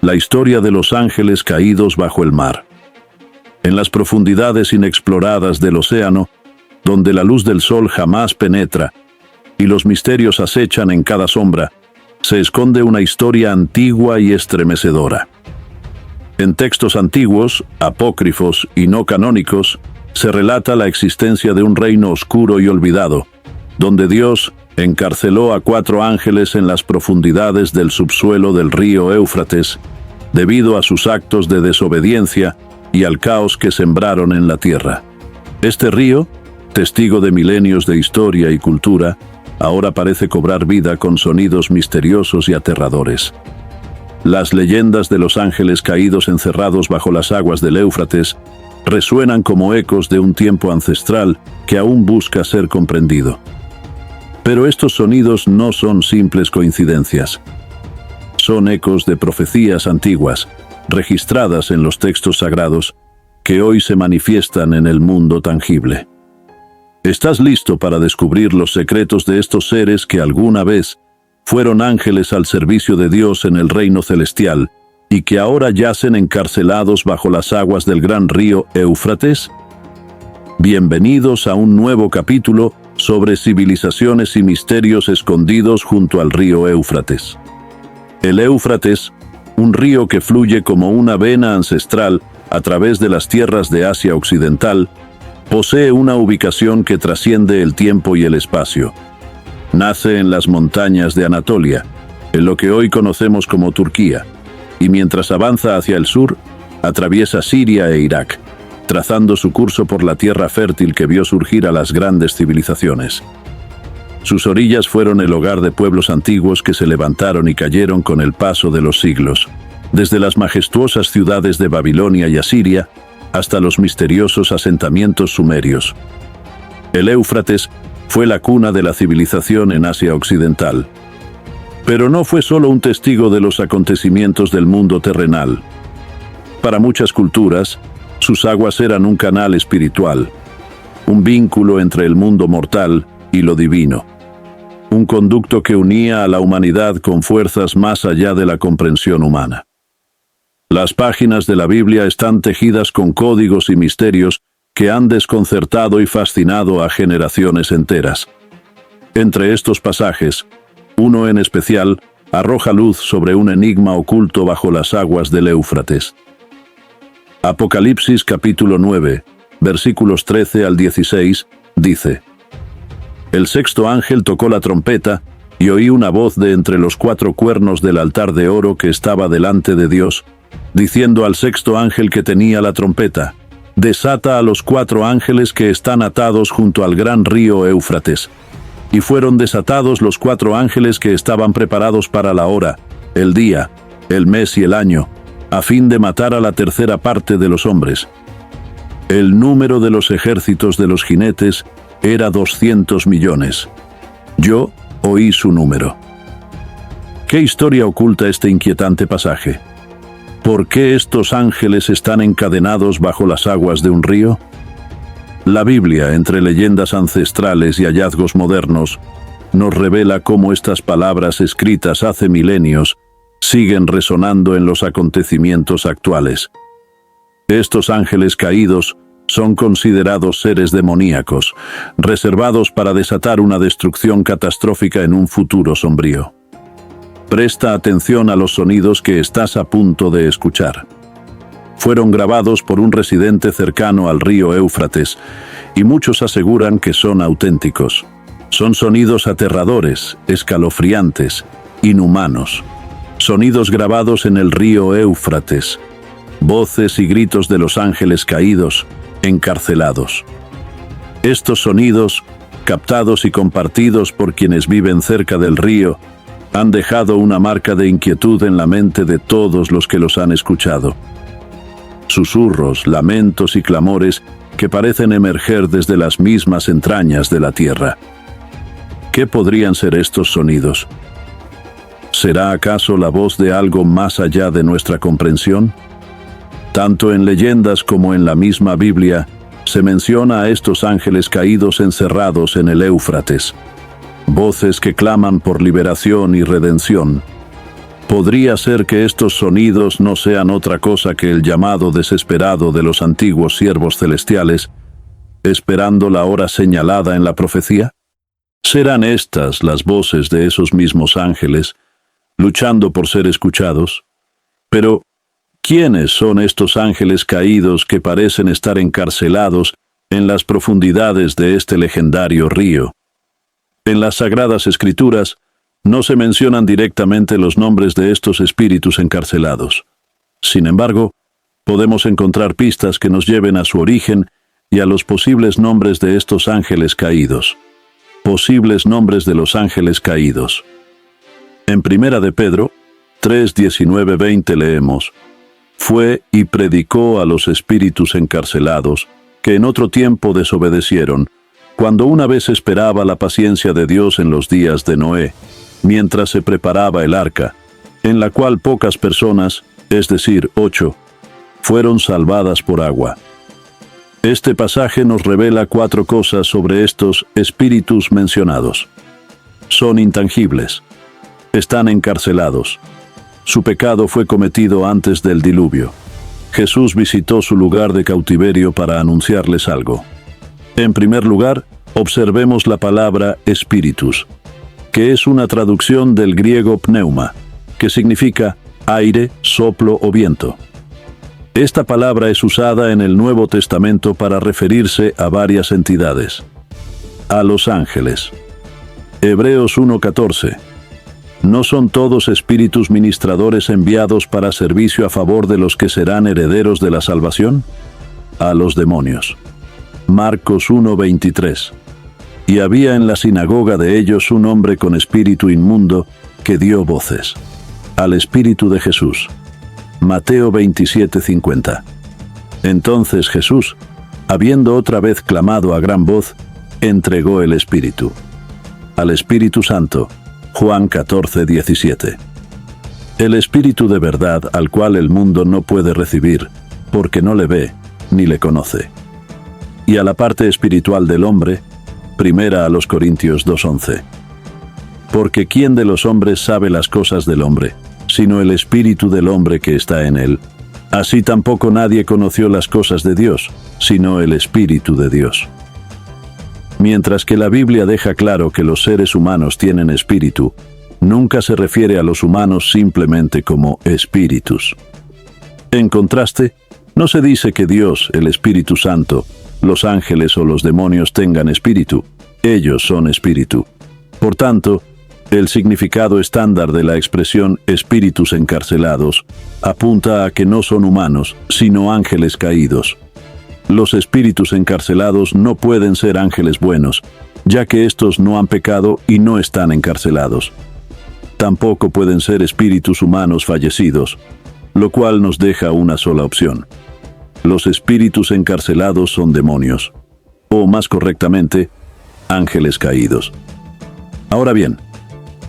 la historia de los ángeles caídos bajo el mar. En las profundidades inexploradas del océano, donde la luz del sol jamás penetra y los misterios acechan en cada sombra, se esconde una historia antigua y estremecedora. En textos antiguos, apócrifos y no canónicos, se relata la existencia de un reino oscuro y olvidado, donde Dios encarceló a 4 ángeles en las profundidades del subsuelo del río Éufrates, debido a sus actos de desobediencia y al caos que sembraron en la tierra. Este río, testigo de milenios de historia y cultura, ahora parece cobrar vida con sonidos misteriosos y aterradores. Las leyendas de los ángeles caídos encerrados bajo las aguas del Éufrates resuenan como ecos de un tiempo ancestral que aún busca ser comprendido. Pero estos sonidos no son simples coincidencias. Son ecos de profecías antiguas, registradas en los textos sagrados, que hoy se manifiestan en el mundo tangible. ¿Estás listo para descubrir los secretos de estos seres que alguna vez fueron ángeles al servicio de Dios en el reino celestial y que ahora yacen encarcelados bajo las aguas del gran río Éufrates? Bienvenidos a un nuevo capítulo sobre civilizaciones y misterios escondidos junto al río Éufrates. El Éufrates, un río que fluye como una vena ancestral a través de las tierras de Asia Occidental, posee una ubicación que trasciende el tiempo y el espacio. Nace en las montañas de Anatolia, en lo que hoy conocemos como Turquía, y mientras avanza hacia el sur, atraviesa Siria e Irak, trazando su curso por la tierra fértil que vio surgir a las grandes civilizaciones. Sus orillas fueron el hogar de pueblos antiguos que se levantaron y cayeron con el paso de los siglos, desde las majestuosas ciudades de Babilonia y Asiria hasta los misteriosos asentamientos sumerios. El Éufrates fue la cuna de la civilización en Asia Occidental. Pero no fue solo un testigo de los acontecimientos del mundo terrenal. Para muchas culturas, sus aguas eran un canal espiritual, un vínculo entre el mundo mortal y lo divino, un conducto que unía a la humanidad con fuerzas más allá de la comprensión humana. Las páginas de la Biblia están tejidas con códigos y misterios que han desconcertado y fascinado a generaciones enteras. Entre estos pasajes, uno en especial arroja luz sobre un enigma oculto bajo las aguas del Éufrates. Apocalipsis capítulo 9, versículos 13 al 16, dice: El 6º ángel tocó la trompeta, y oí una voz de entre los 4 cuernos del altar de oro que estaba delante de Dios, diciendo al 6º ángel que tenía la trompeta: Desata a los 4 ángeles que están atados junto al gran río Éufrates. Y fueron desatados los 4 ángeles que estaban preparados para la hora, el día, el mes y el año, a fin de matar a la tercera parte de los hombres. El número de los ejércitos de los jinetes era 200 millones. Yo oí su número. ¿Qué historia oculta este inquietante pasaje? ¿Por qué estos ángeles están encadenados bajo las aguas de un río? La Biblia, entre leyendas ancestrales y hallazgos modernos, nos revela cómo estas palabras escritas hace milenios siguen resonando en los acontecimientos actuales. Estos ángeles caídos son considerados seres demoníacos, reservados para desatar una destrucción catastrófica en un futuro sombrío. Presta atención a los sonidos que estás a punto de escuchar. Fueron grabados por un residente cercano al río Éufrates, y muchos aseguran que son auténticos. Son sonidos aterradores, escalofriantes, inhumanos. Sonidos grabados en el río Éufrates. Voces y gritos de los ángeles caídos, encarcelados. Estos sonidos, captados y compartidos por quienes viven cerca del río, han dejado una marca de inquietud en la mente de todos los que los han escuchado. Susurros, lamentos y clamores que parecen emerger desde las mismas entrañas de la tierra. ¿Qué podrían ser estos sonidos? ¿Será acaso la voz de algo más allá de nuestra comprensión? Tanto en leyendas como en la misma Biblia, se menciona a estos ángeles caídos encerrados en el Éufrates. Voces que claman por liberación y redención. Podría ser que estos sonidos no sean otra cosa que el llamado desesperado de los antiguos siervos celestiales, esperando la hora señalada en la profecía. ¿Serán estas las voces de esos mismos ángeles, luchando por ser escuchados? Pero, ¿quiénes son estos ángeles caídos que parecen estar encarcelados en las profundidades de este legendario río? En las Sagradas Escrituras no se mencionan directamente los nombres de estos espíritus encarcelados. Sin embargo, podemos encontrar pistas que nos lleven a su origen y a los posibles nombres de estos ángeles caídos. Posibles nombres de los ángeles caídos. En 1 de Pedro 3, 19, 20 leemos: «Fue y predicó a los espíritus encarcelados, que en otro tiempo desobedecieron, cuando una vez esperaba la paciencia de Dios en los días de Noé, mientras se preparaba el arca, en la cual pocas personas, es decir, 8, fueron salvadas por agua». Este pasaje nos revela 4 cosas sobre estos espíritus mencionados. Son intangibles. Están encarcelados. Su pecado fue cometido antes del diluvio. Jesús visitó su lugar de cautiverio para anunciarles algo. En primer lugar, observemos la palabra espíritus, que es una traducción del griego pneuma, que significa aire, soplo o viento. Esta palabra es usada en el Nuevo Testamento para referirse a varias entidades. A los ángeles. Hebreos 1:14. ¿No son todos espíritus ministradores enviados para servicio a favor de los que serán herederos de la salvación? A los demonios. Marcos 1:23. Y había en la sinagoga de ellos un hombre con espíritu inmundo que dio voces. Al espíritu de Jesús. Mateo 27:50. Entonces Jesús, habiendo otra vez clamado a gran voz, entregó el espíritu. Al Espíritu Santo. Juan 14:17. El espíritu de verdad al cual el mundo no puede recibir, porque no le ve ni le conoce. Y a la parte espiritual del hombre, 1 a los Corintios 2:11. Porque ¿quién de los hombres sabe las cosas del hombre, sino el espíritu del hombre que está en él? Así tampoco nadie conoció las cosas de Dios, sino el Espíritu de Dios. Mientras que la Biblia deja claro que los seres humanos tienen espíritu, nunca se refiere a los humanos simplemente como espíritus. En contraste, no se dice que Dios, el Espíritu Santo, los ángeles o los demonios tengan espíritu. Ellos son espíritu. Por tanto, el significado estándar de la expresión espíritus encarcelados apunta a que no son humanos, sino ángeles caídos. Los espíritus encarcelados no pueden ser ángeles buenos, ya que estos no han pecado y no están encarcelados. Tampoco pueden ser espíritus humanos fallecidos, lo cual nos deja una sola opción. Los espíritus encarcelados son demonios, o más correctamente, ángeles caídos. Ahora bien,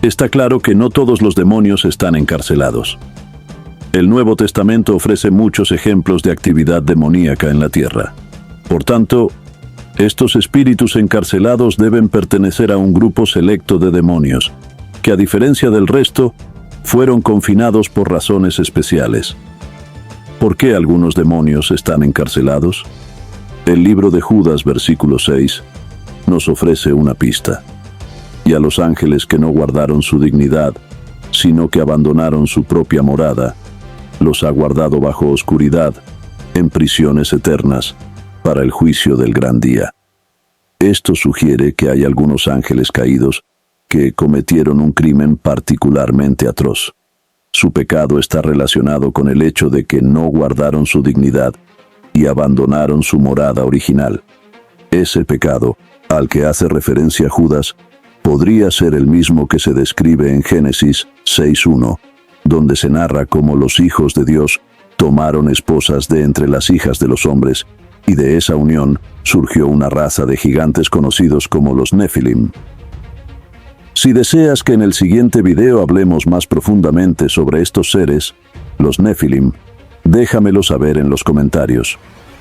está claro que no todos los demonios están encarcelados. El Nuevo Testamento ofrece muchos ejemplos de actividad demoníaca en la tierra. Por tanto, estos espíritus encarcelados deben pertenecer a un grupo selecto de demonios, que a diferencia del resto, fueron confinados por razones especiales. ¿Por qué algunos demonios están encarcelados? El libro de Judas, versículo 6, nos ofrece una pista. Y a los ángeles que no guardaron su dignidad, sino que abandonaron su propia morada, los ha guardado bajo oscuridad, en prisiones eternas, para el juicio del gran día. Esto sugiere que hay algunos ángeles caídos que cometieron un crimen particularmente atroz. Su pecado está relacionado con el hecho de que no guardaron su dignidad y abandonaron su morada original. Ese pecado, al que hace referencia Judas, podría ser el mismo que se describe en Génesis 6:1, donde se narra cómo los hijos de Dios tomaron esposas de entre las hijas de los hombres, y de esa unión surgió una raza de gigantes conocidos como los Nefilim. Si deseas que en el siguiente video hablemos más profundamente sobre estos seres, los Nefilim, déjamelo saber en los comentarios.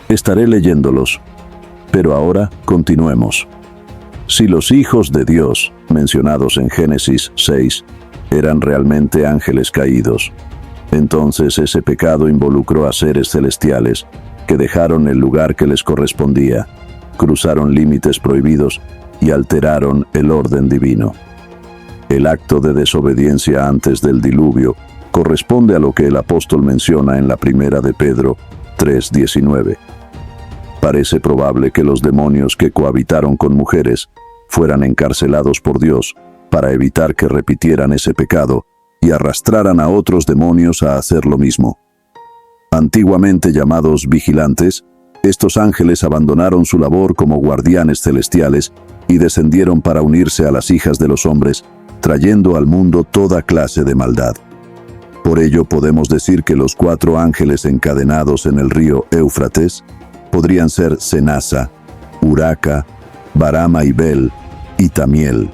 Estaré leyéndolos. Pero ahora continuemos. Si los hijos de Dios, mencionados en Génesis 6, eran realmente ángeles caídos. Entonces ese pecado involucró a seres celestiales que dejaron el lugar que les correspondía, cruzaron límites prohibidos y alteraron el orden divino. El acto de desobediencia antes del diluvio corresponde a lo que el apóstol menciona en la primera de Pedro 3:19. Parece probable que los demonios que cohabitaron con mujeres fueran encarcelados por Dios para evitar que repitieran ese pecado y arrastraran a otros demonios a hacer lo mismo. Antiguamente llamados vigilantes, estos ángeles abandonaron su labor como guardianes celestiales y descendieron para unirse a las hijas de los hombres, trayendo al mundo toda clase de maldad. Por ello podemos decir que los 4 ángeles encadenados en el río Éufrates podrían ser Senasa, Uraca, Barama y Bel, y Tamiel,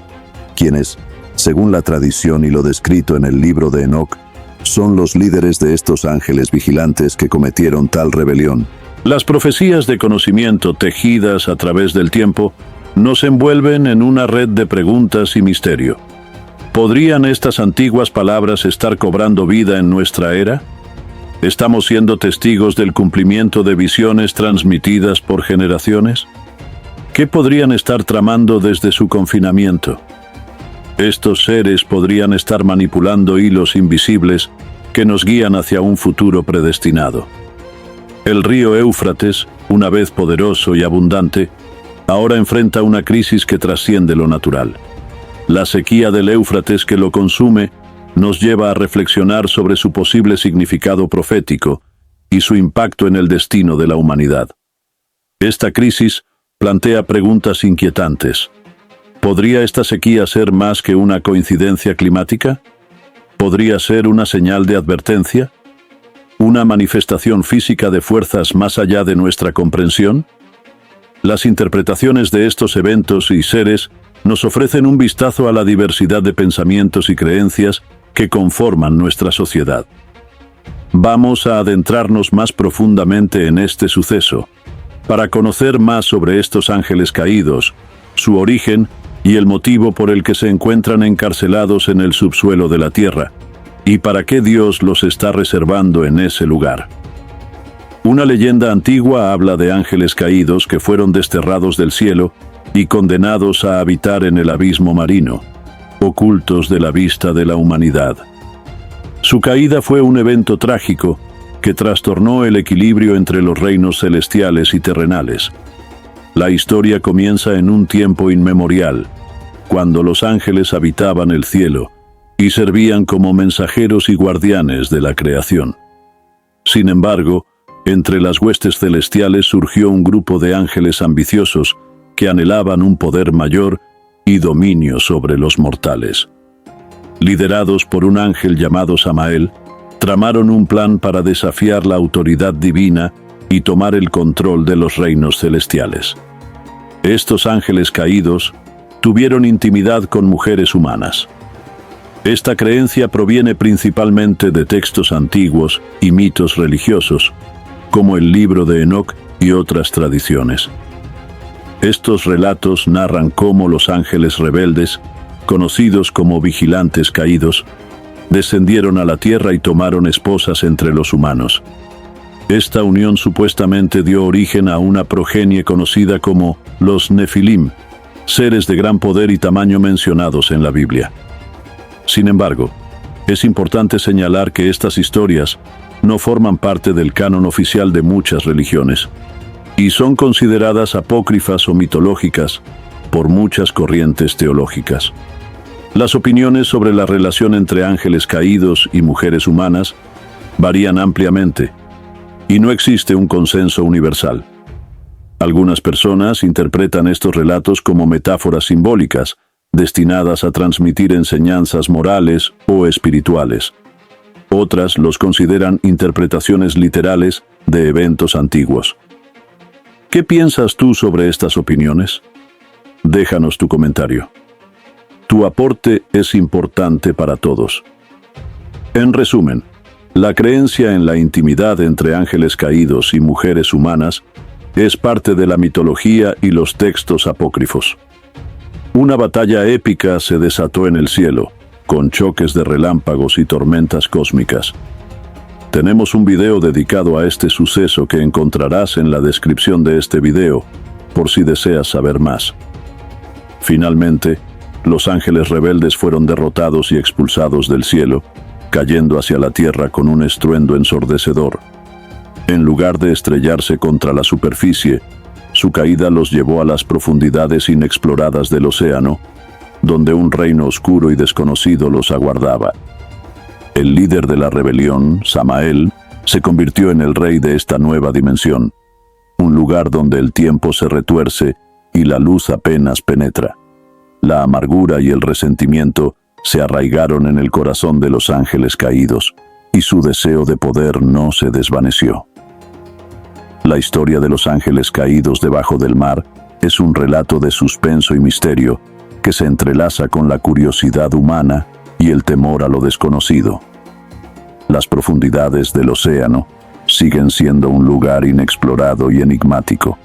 quienes, según la tradición y lo descrito en el libro de Enoc, son los líderes de estos ángeles vigilantes que cometieron tal rebelión. Las profecías de conocimiento tejidas a través del tiempo nos envuelven en una red de preguntas y misterio. ¿Podrían estas antiguas palabras estar cobrando vida en nuestra era? ¿Estamos siendo testigos del cumplimiento de visiones transmitidas por generaciones? ¿Qué podrían estar tramando desde su confinamiento? Estos seres podrían estar manipulando hilos invisibles que nos guían hacia un futuro predestinado. El río Éufrates, una vez poderoso y abundante, ahora enfrenta una crisis que trasciende lo natural. La sequía del Éufrates que lo consume nos lleva a reflexionar sobre su posible significado profético y su impacto en el destino de la humanidad. Esta crisis plantea preguntas inquietantes. ¿Podría esta sequía ser más que una coincidencia climática? ¿Podría ser una señal de advertencia? ¿Una manifestación física de fuerzas más allá de nuestra comprensión? Las interpretaciones de estos eventos y seres nos ofrecen un vistazo a la diversidad de pensamientos y creencias que conforman nuestra sociedad. Vamos a adentrarnos más profundamente en este suceso, para conocer más sobre estos ángeles caídos, su origen y el motivo por el que se encuentran encarcelados en el subsuelo de la tierra, y para qué Dios los está reservando en ese lugar. Una leyenda antigua habla de ángeles caídos que fueron desterrados del cielo y condenados a habitar en el abismo marino, ocultos de la vista de la humanidad. Su caída fue un evento trágico que trastornó el equilibrio entre los reinos celestiales y terrenales. La historia comienza en un tiempo inmemorial, cuando los ángeles habitaban el cielo y servían como mensajeros y guardianes de la creación. Sin embargo, entre las huestes celestiales surgió un grupo de ángeles ambiciosos que anhelaban un poder mayor y dominio sobre los mortales. Liderados por un ángel llamado Samael, tramaron un plan para desafiar la autoridad divina y tomar el control de los reinos celestiales. Estos ángeles caídos tuvieron intimidad con mujeres humanas. Esta creencia proviene principalmente de textos antiguos y mitos religiosos, como el libro de Enoc y otras tradiciones. Estos relatos narran cómo los ángeles rebeldes, conocidos como vigilantes caídos, descendieron a la tierra y tomaron esposas entre los humanos. Esta unión supuestamente dio origen a una progenie conocida como los Nefilim, seres de gran poder y tamaño mencionados en la Biblia. Sin embargo, es importante señalar que estas historias no forman parte del canon oficial de muchas religiones, y son consideradas apócrifas o mitológicas por muchas corrientes teológicas. Las opiniones sobre la relación entre ángeles caídos y mujeres humanas varían ampliamente, y no existe un consenso universal. Algunas personas interpretan estos relatos como metáforas simbólicas, destinadas a transmitir enseñanzas morales o espirituales. Otras los consideran interpretaciones literales de eventos antiguos. ¿Qué piensas tú sobre estas opiniones? Déjanos tu comentario. Tu aporte es importante para todos. En resumen, la creencia en la intimidad entre ángeles caídos y mujeres humanas es parte de la mitología y los textos apócrifos. Una batalla épica se desató en el cielo, con choques de relámpagos y tormentas cósmicas. Tenemos un video dedicado a este suceso que encontrarás en la descripción de este video, por si deseas saber más. Finalmente, los ángeles rebeldes fueron derrotados y expulsados del cielo, cayendo hacia la tierra con un estruendo ensordecedor. En lugar de estrellarse contra la superficie, su caída los llevó a las profundidades inexploradas del océano, donde un reino oscuro y desconocido los aguardaba. El líder de la rebelión, Samael, se convirtió en el rey de esta nueva dimensión, un lugar donde el tiempo se retuerce y la luz apenas penetra. La amargura y el resentimiento se arraigaron en el corazón de los ángeles caídos, y su deseo de poder no se desvaneció. La historia de los ángeles caídos debajo del mar es un relato de suspenso y misterio que se entrelaza con la curiosidad humana y el temor a lo desconocido. Las profundidades del océano siguen siendo un lugar inexplorado y enigmático,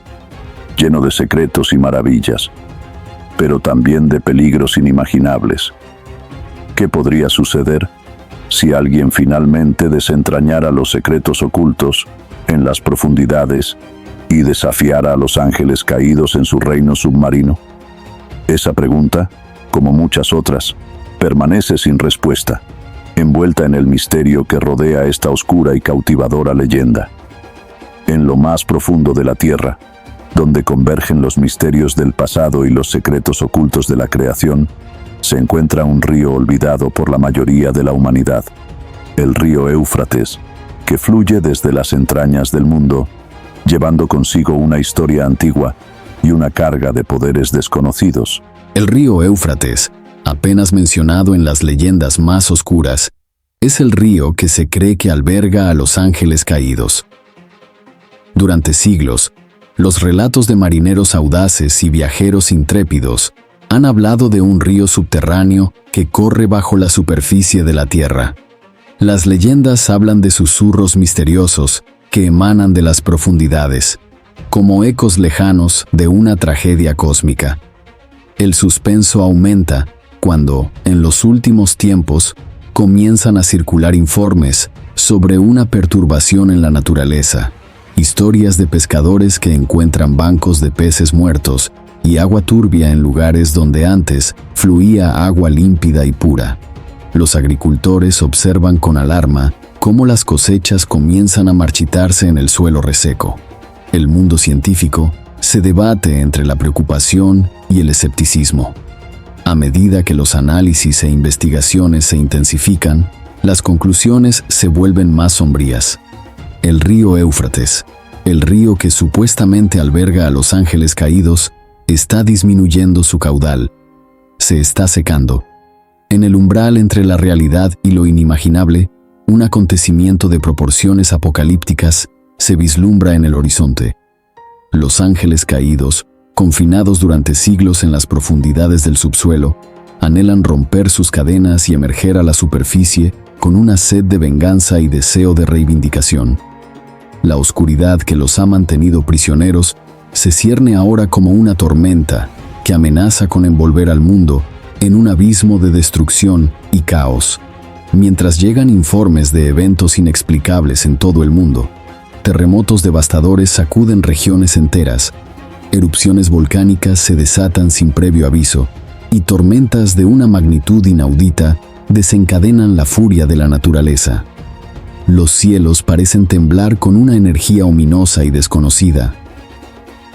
lleno de secretos y maravillas, pero también de peligros inimaginables. ¿Qué podría suceder si alguien finalmente desentrañara los secretos ocultos en las profundidades y desafiara a los ángeles caídos en su reino submarino? Esa pregunta, como muchas otras, permanece sin respuesta, envuelta en el misterio que rodea esta oscura y cautivadora leyenda. En lo más profundo de la Tierra, donde convergen los misterios del pasado y los secretos ocultos de la creación, se encuentra un río olvidado por la mayoría de la humanidad, el río Éufrates, que fluye desde las entrañas del mundo, llevando consigo una historia antigua y una carga de poderes desconocidos. El río Éufrates, apenas mencionado en las leyendas más oscuras, es el río que se cree que alberga a los ángeles caídos. Durante siglos, los relatos de marineros audaces y viajeros intrépidos han hablado de un río subterráneo que corre bajo la superficie de la tierra. Las leyendas hablan de susurros misteriosos que emanan de las profundidades, como ecos lejanos de una tragedia cósmica. El suspenso aumenta cuando, en los últimos tiempos, comienzan a circular informes sobre una perturbación en la naturaleza, historias de pescadores que encuentran bancos de peces muertos y agua turbia en lugares donde antes fluía agua límpida y pura. Los agricultores observan con alarma cómo las cosechas comienzan a marchitarse en el suelo reseco. El mundo científico se debate entre la preocupación y el escepticismo. A medida que los análisis e investigaciones se intensifican, las conclusiones se vuelven más sombrías. El río Éufrates, el río que supuestamente alberga a los ángeles caídos, está disminuyendo su caudal. Se está secando. En el umbral entre la realidad y lo inimaginable, un acontecimiento de proporciones apocalípticas se vislumbra en el horizonte. Los ángeles caídos, confinados durante siglos en las profundidades del subsuelo, anhelan romper sus cadenas y emerger a la superficie con una sed de venganza y deseo de reivindicación. La oscuridad que los ha mantenido prisioneros se cierne ahora como una tormenta que amenaza con envolver al mundo en un abismo de destrucción y caos. Mientras llegan informes de eventos inexplicables en todo el mundo, terremotos devastadores sacuden regiones enteras, erupciones volcánicas se desatan sin previo aviso, y tormentas de una magnitud inaudita desencadenan la furia de la naturaleza. Los cielos parecen temblar con una energía ominosa y desconocida.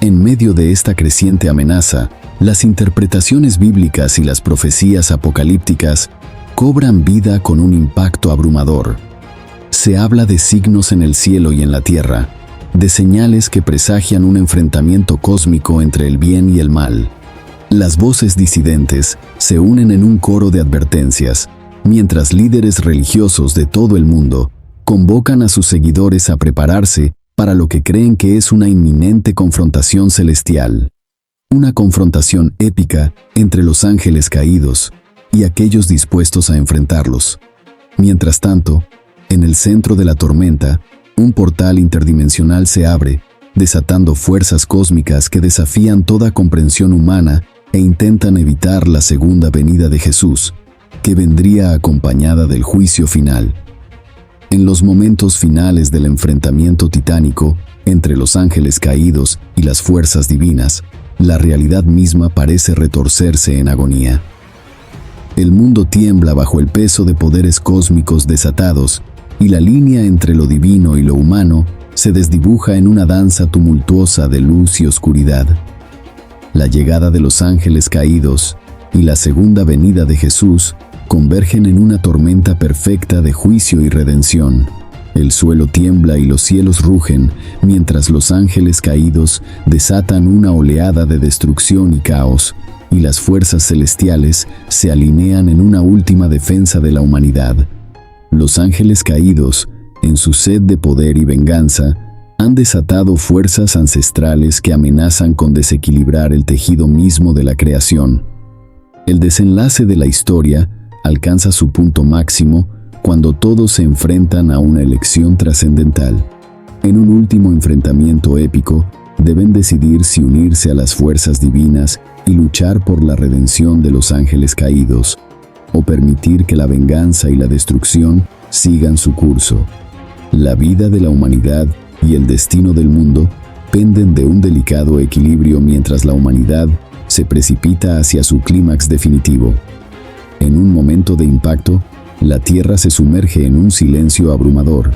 En medio de esta creciente amenaza, las interpretaciones bíblicas y las profecías apocalípticas cobran vida con un impacto abrumador. Se habla de signos en el cielo y en la tierra, de señales que presagian un enfrentamiento cósmico entre el bien y el mal. Las voces disidentes se unen en un coro de advertencias, mientras líderes religiosos de todo el mundo convocan a sus seguidores a prepararse para lo que creen que es una inminente confrontación celestial. Una confrontación épica entre los ángeles caídos y aquellos dispuestos a enfrentarlos. Mientras tanto, en el centro de la tormenta, un portal interdimensional se abre, desatando fuerzas cósmicas que desafían toda comprensión humana e intentan evitar la segunda venida de Jesús. que vendría acompañada del juicio final. En los momentos finales del enfrentamiento titánico entre los ángeles caídos y las fuerzas divinas, la realidad misma parece retorcerse en agonía. El mundo tiembla bajo el peso de poderes cósmicos desatados y la línea entre lo divino y lo humano se desdibuja en una danza tumultuosa de luz y oscuridad. La llegada de los ángeles caídos y la segunda venida de Jesús convergen en una tormenta perfecta de juicio y redención. El suelo tiembla y los cielos rugen, mientras los ángeles caídos desatan una oleada de destrucción y caos, y las fuerzas celestiales se alinean en una última defensa de la humanidad. Los ángeles caídos, en su sed de poder y venganza, han desatado fuerzas ancestrales que amenazan con desequilibrar el tejido mismo de la creación. El desenlace de la historia alcanza su punto máximo cuando todos se enfrentan a una elección trascendental. En un último enfrentamiento épico, deben decidir si unirse a las fuerzas divinas y luchar por la redención de los ángeles caídos, o permitir que la venganza y la destrucción sigan su curso. La vida de la humanidad y el destino del mundo penden de un delicado equilibrio mientras la humanidad se precipita hacia su clímax definitivo. En un momento de impacto, la Tierra se sumerge en un silencio abrumador.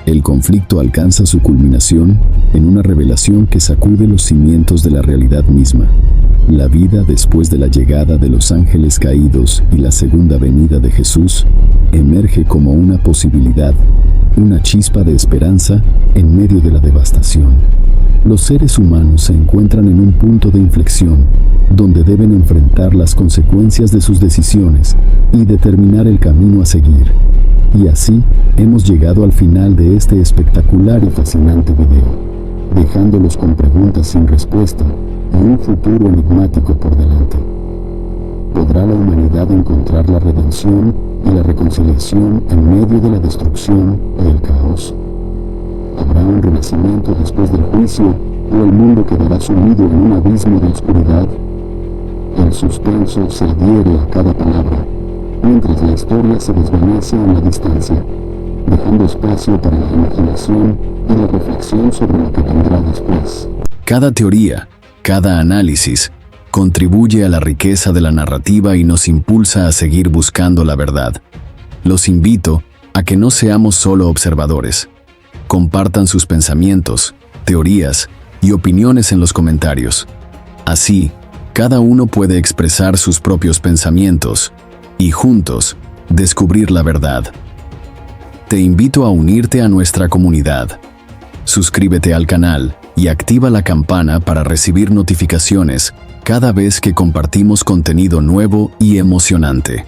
El conflicto alcanza su culminación en una revelación que sacude los cimientos de la realidad misma. La vida después de la llegada de los ángeles caídos y la segunda venida de Jesús emerge como una posibilidad, una chispa de esperanza en medio de la devastación. Los seres humanos se encuentran en un punto de inflexión, donde deben enfrentar las consecuencias de sus decisiones y determinar el camino a seguir. Y así hemos llegado al final de este espectacular y fascinante video, dejándolos con preguntas sin respuesta y un futuro enigmático por delante. ¿Podrá la humanidad encontrar la redención y la reconciliación en medio de la destrucción y el caos? ¿Habrá un renacimiento después del juicio o el mundo quedará sumido en un abismo de oscuridad? El suspenso se adhiere a cada palabra, mientras la historia se desvanece en la distancia, dejando espacio para la imaginación y la reflexión sobre lo que vendrá después. Cada teoría, cada análisis, contribuye a la riqueza de la narrativa y nos impulsa a seguir buscando la verdad. Los invito a que no seamos solo observadores. Compartan sus pensamientos, teorías y opiniones en los comentarios. Así, cada uno puede expresar sus propios pensamientos y juntos descubrir la verdad. Te invito a unirte a nuestra comunidad. Suscríbete al canal y activa la campana para recibir notificaciones cada vez que compartimos contenido nuevo y emocionante.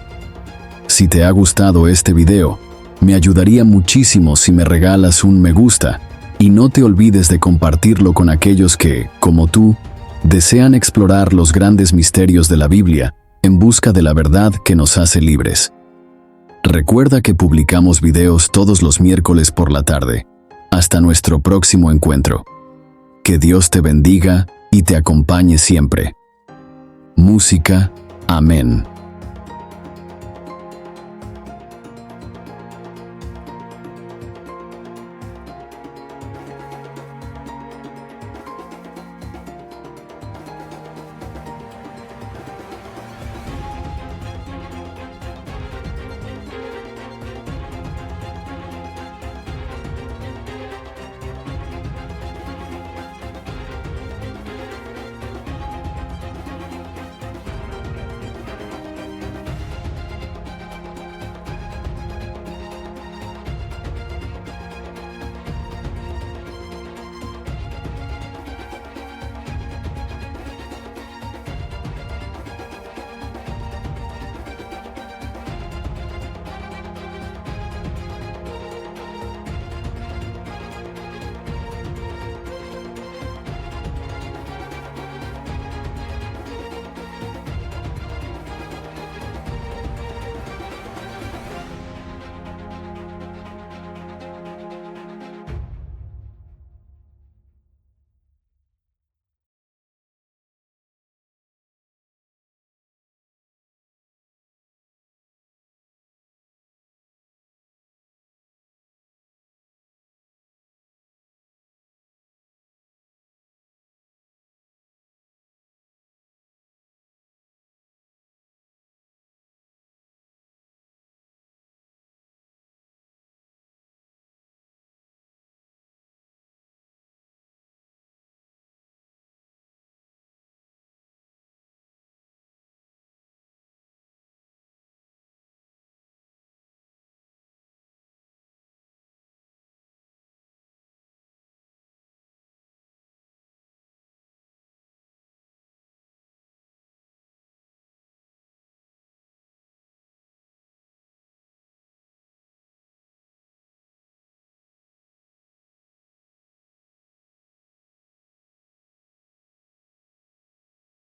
Si te ha gustado este video, me ayudaría muchísimo si me regalas un me gusta y no te olvides de compartirlo con aquellos que, como tú, desean explorar los grandes misterios de la Biblia en busca de la verdad que nos hace libres. Recuerda que publicamos videos todos los miércoles por la tarde. Hasta nuestro próximo encuentro. Que Dios te bendiga y te acompañe siempre. Música, amén.